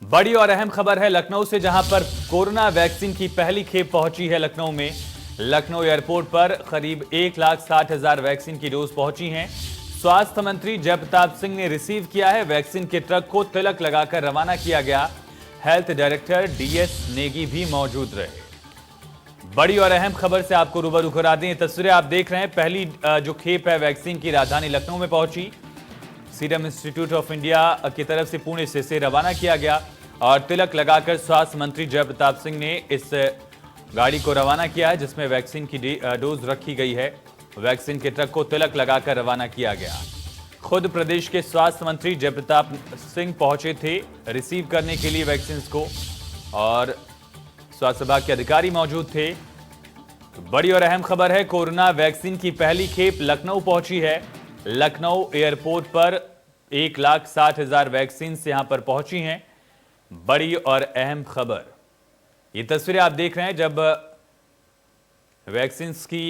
बड़ी और अहम खबर है लखनऊ से, जहां पर कोरोना वैक्सीन की पहली खेप पहुंची है लखनऊ में। लखनऊ एयरपोर्ट पर करीब 1,60,000 वैक्सीन की डोज पहुंची हैं। स्वास्थ्य मंत्री जयप्रताप सिंह ने रिसीव किया है। वैक्सीन के ट्रक को तिलक लगाकर रवाना किया गया। हेल्थ डायरेक्टर डीएस नेगी भी मौजूद रहे। बड़ी और अहम खबर से आपको रूबरू करा दें। तस्वीरें आप देख रहे हैं। पहली जो खेप है वैक्सीन की राजधानी लखनऊ में पहुंची। सीरम इंस्टीट्यूट ऑफ इंडिया की तरफ से पुणे से रवाना किया गया और तिलक लगाकर स्वास्थ्य मंत्री जयप्रताप सिंह ने इस गाड़ी को रवाना किया है, जिसमें वैक्सीन की डोज रखी गई है। वैक्सीन के ट्रक को तिलक लगाकर रवाना किया गया। खुद प्रदेश के स्वास्थ्य मंत्री जयप्रताप सिंह पहुंचे थे रिसीव करने के लिए वैक्सीन को, और स्वास्थ्य विभाग के अधिकारी मौजूद थे। बड़ी और अहम खबर है, कोरोना वैक्सीन की पहली खेप लखनऊ पहुंची है। लखनऊ एयरपोर्ट पर 1,60,000 वैक्सीन यहां पर पहुंची हैं। बड़ी और अहम खबर, ये तस्वीरें आप देख रहे हैं जब वैक्सीन की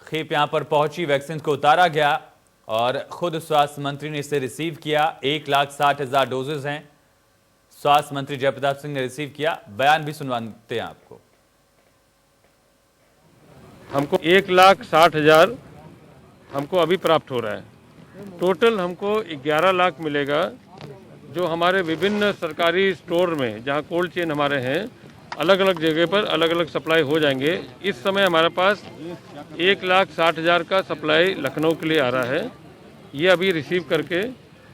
खेप यहां पर पहुंची, वैक्सीन को उतारा गया और खुद स्वास्थ्य मंत्री ने इसे रिसीव किया। 1,60,000 डोजेज हैं। स्वास्थ्य मंत्री जयप्रताप सिंह ने रिसीव किया। बयान भी सुनवाते हैं आपको। हमको 1,60,000 हमको अभी प्राप्त हो रहा है। टोटल हमको 11 लाख मिलेगा, जो हमारे विभिन्न सरकारी स्टोर में, जहां कोल्ड चेन हमारे हैं, अलग अलग जगह पर अलग अलग सप्लाई हो जाएंगे। इस समय हमारे पास 1,60,000 का सप्लाई लखनऊ के लिए आ रहा है। ये अभी रिसीव करके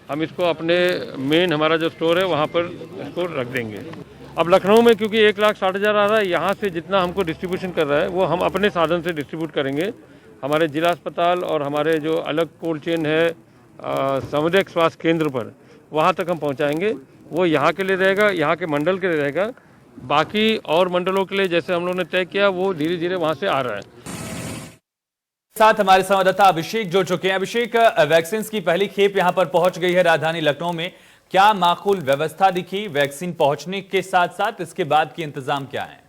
हम इसको अपने मेन हमारा जो स्टोर है वहाँ पर इसको रख देंगे। अब लखनऊ में क्योंकि 1,60,000 आ रहा है, यहाँ से जितना हमको डिस्ट्रीब्यूशन कर रहा है वो हम अपने साधन से डिस्ट्रीब्यूट करेंगे। हमारे जिला अस्पताल और हमारे जो अलग कोल्ड चेन है सामुदायिक स्वास्थ्य केंद्र पर, वहाँ तक हम पहुँचाएंगे। वो यहाँ के लिए रहेगा, यहाँ के मंडल के लिए रहेगा। बाकी और मंडलों के लिए जैसे हम लोगों ने तय किया, वो धीरे धीरे वहाँ से आ रहा है। साथ हमारे संवाददाता अभिषेक जुड़ चुके हैं। अभिषेक, वैक्सीन की पहली खेप यहां पर पहुंच गई है राजधानी लखनऊ में। क्या माकूल व्यवस्था दिखी वैक्सीन पहुंचने के साथ साथ? इसके बाद के इंतजाम क्या है?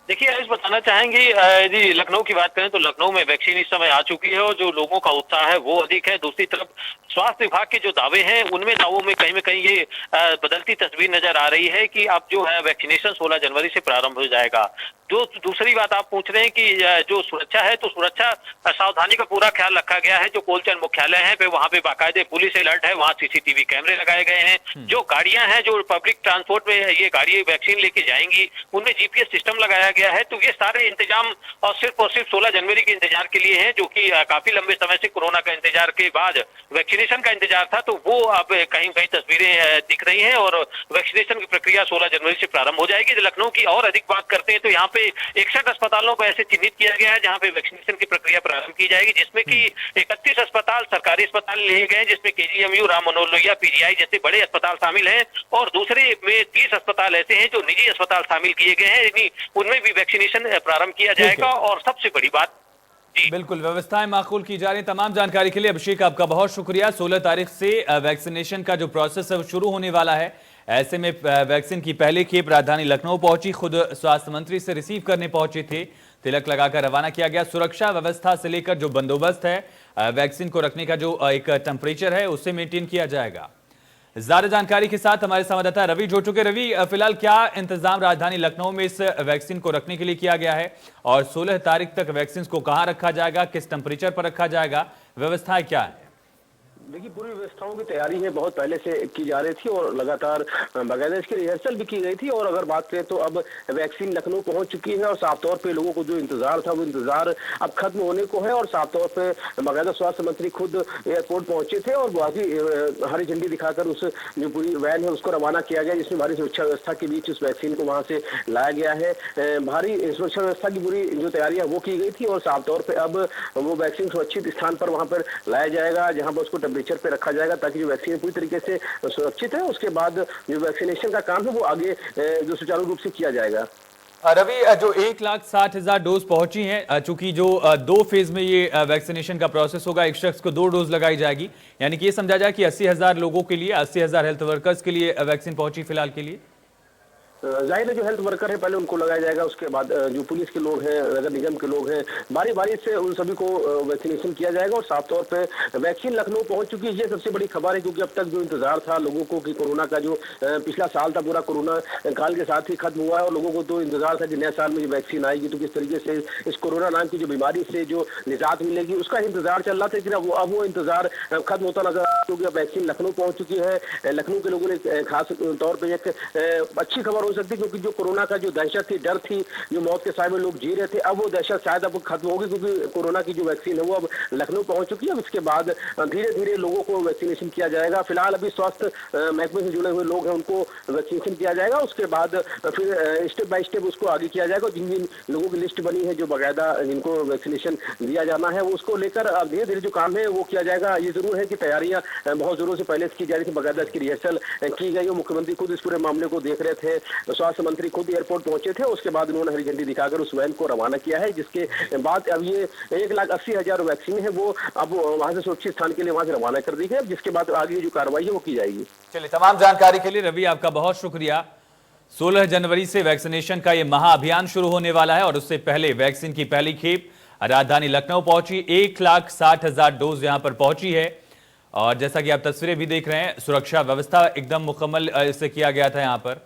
देखिए, आज बताना चाहेंगे यदि लखनऊ की बात करें तो लखनऊ में वैक्सीन इस समय आ चुकी है और जो लोगों का उत्साह है वो अधिक है। दूसरी तरफ स्वास्थ्य विभाग के जो दावे हैं, उनमें दावों में कहीं न कहीं ये बदलती तस्वीर नजर आ रही है कि अब जो है वैक्सीनेशन 16 जनवरी से प्रारंभ हो जाएगा। जो दूसरी बात आप पूछ रहे हैं कि जो सुरक्षा है, तो सुरक्षा सावधानी का पूरा ख्याल रखा गया है। जो कोलचंद मुख्यालय है पे वहाँ पे बाकायदे पुलिस अलर्ट है, वहाँ सीसीटीवी कैमरे लगाए गए हैं। जो गाड़ियां हैं, जो पब्लिक ट्रांसपोर्ट में ये गाड़ी वैक्सीन लेके जाएंगी, उनमें जीपीएस सिस्टम लगाया गया है। तो ये सारे इंतजाम और सिर्फ 16 जनवरी के इंतजार के लिए है, जो कि काफी लंबे समय से कोरोना का इंतजार के बाद वैक्सीनेशन का इंतजार था। तो वो अब कहीं कहीं तस्वीरें दिख रही हैं और वैक्सीनेशन की प्रक्रिया 16 जनवरी से प्रारंभ हो जाएगी। लखनऊ की और अधिक बात करते हैं तो यहाँ पे 61 अस्पतालों को ऐसे चिन्हित किया गया है जहाँ पे वैक्सीनेशन की प्रक्रिया प्रारंभ की जाएगी, जिसमें कि 31 अस्पताल सरकारी अस्पताल लिए गए, जिसमें केजीएमयू, राम मनोहर लोहिया, पीजीआई जैसे बड़े अस्पताल शामिल हैं, और दूसरे में 30 अस्पताल ऐसे हैं जो निजी अस्पताल शामिल किए गए हैं। उनमें भी वैक्सीनेशन प्रारंभ किया जाएगा। और सबसे बड़ी बात, बिल्कुल व्यवस्थाएं माकूल की जा रही। तमाम जानकारी के लिए अभिषेक आपका बहुत शुक्रिया। 16 तारीख से वैक्सीनेशन का जो प्रोसेस है वो शुरू होने वाला है। ऐसे में वैक्सीन की पहली खेप राजधानी लखनऊ पहुंची। खुद स्वास्थ्य मंत्री से रिसीव करने पहुंचे थे। तिलक लगाकर रवाना किया गया। सुरक्षा व्यवस्था से लेकर जो बंदोबस्त है, वैक्सीन को रखने का जो एक टेम्परेचर है, उसे मेंटेन किया जाएगा। ज्यादा जानकारी के साथ हमारे संवाददाता रवि जुड़ चुके। रवि, फिलहाल क्या इंतजाम राजधानी लखनऊ में इस वैक्सीन को रखने के लिए किया गया है, और 16 तारीख तक वैक्सीन को कहां रखा जाएगा, किस टेम्परेचर पर रखा जाएगा, व्यवस्थाएं क्या है? देखिए, पूरी व्यवस्थाओं की तैयारी है बहुत पहले से की जा रही थी और लगातार बाकायदा इसकी रिहर्सल भी की गई थी। और अगर बात करें तो अब वैक्सीन लखनऊ पहुंच चुकी है और साफ तौर पे लोगों को जो इंतजार था वो इंतजार अब खत्म होने को है। और साफ तौर पे बाकायदा स्वास्थ्य मंत्री खुद एयरपोर्ट पहुंचे थे और बाकी हरी झंडी दिखाकर उस जो पूरी वैन है उसको रवाना किया गया, जिसमें भारी सुरक्षा व्यवस्था के बीच उस वैक्सीन को वहाँ से लाया गया है। भारी सुरक्षा व्यवस्था की पूरी जो तैयारियां वो की गई थी और साफ तौर पर अब वो वैक्सीन सुरक्षित स्थान पर वहाँ पर लाया जाएगा, जहाँ पर उसको टेम्परेचर पे रखा जाएगा, ताकि जो वैक्सीन पूरी तरीके से सुरक्षित है। उसके बाद जो वैक्सीनेशन का काम है वो आगे जो सुचारू रूप से किया जाएगा। रवि, जो 1,60,000 डोज पहुंची हैं, चूंकि जो 2 फेज में ये वैक्सीनेशन का प्रोसेस होगा, एक शख्स को 2 डोज लगाई जाएगी, यानी कि ये समझा जाए कि 80,000 लोगों के लिए, 80,000 हेल्थ वर्कर्स के लिए वैक्सीन पहुंची फिलहाल के लिए। जाहिर है जो हेल्थ वर्कर है पहले उनको लगाया जाएगा, उसके बाद जो पुलिस के लोग हैं, नगर निगम के लोग हैं, बारी बारी से उन सभी को वैक्सीनेशन किया जाएगा। और साफ तौर पे वैक्सीन लखनऊ पहुंच चुकी है, ये सबसे बड़ी खबर है, क्योंकि अब तक जो इंतजार था लोगों को कि कोरोना का जो पिछला साल था पूरा कोरोना काल के साथ ही खत्म हुआ है, और लोगों को तो इंतजार था कि नए साल में जो वैक्सीन आएगी तो किस तरीके से इस कोरोना नाम की जो बीमारी से जो निजात मिलेगी उसका इंतजार चल रहा था। लेकिन अब वो इंतजार खत्म होता नजर आ रहा है, क्योंकि अब वैक्सीन लखनऊ पहुंच चुकी है। लखनऊ के लोगों ने खास तौर पर एक अच्छी खबर हो सकती है, क्योंकि जो कोरोना का जो दहशत थी, डर थी, जो मौत के साए में लोग जी रहे थे, अब वो दहशत शायद अब खत्म होगी, क्योंकि कोरोना की जो वैक्सीन है वो अब लखनऊ पहुंच चुकी है। अब इसके बाद धीरे धीरे लोगों को वैक्सीनेशन किया जाएगा। फिलहाल अभी स्वास्थ्य महकमे से जुड़े हुए लोग हैं उनको वैक्सीनेशन किया जाएगा, उसके बाद फिर स्टेप बाय स्टेप उसको आगे किया जाएगा। जिन जिन लोगों की लिस्ट बनी है जो बाकायदा जिनको वैक्सीनेशन दिया जाना है, उसको लेकर अब धीरे धीरे जो काम है वो किया जाएगा। ये जरूर है कि तैयारियां बहुत जोरों से पहले से की जा रही थी, बाकायदा इसकी रिहर्सल की गई और मुख्यमंत्री खुद इस पूरे मामले को देख रहे थे। स्वास्थ्य मंत्री खुद एयरपोर्ट पहुंचे थे, उसके बाद उन्होंने हरी झंडी दिखाकर उस वैन को रवाना किया है, जिसके बाद अब ये 1,80,000 वैक्सीन है वो अब वहां से सुरक्षित स्थान के लिए वहां से रवाना कर दी है, जिसके बाद आगे जो कार्रवाई है वो की जाएगी। चलिए, तमाम जानकारी के लिए रवि आपका बहुत शुक्रिया। 16 जनवरी से वैक्सीनेशन का ये महाअभियान शुरू होने वाला है और उससे पहले वैक्सीन की पहली खेप राजधानी लखनऊ पहुंची। 1,60,000 डोज यहां पर पहुंची है और जैसा कि आप तस्वीरें भी देख रहे हैं, सुरक्षा व्यवस्था एकदम मुकम्मल से किया गया था यहां पर।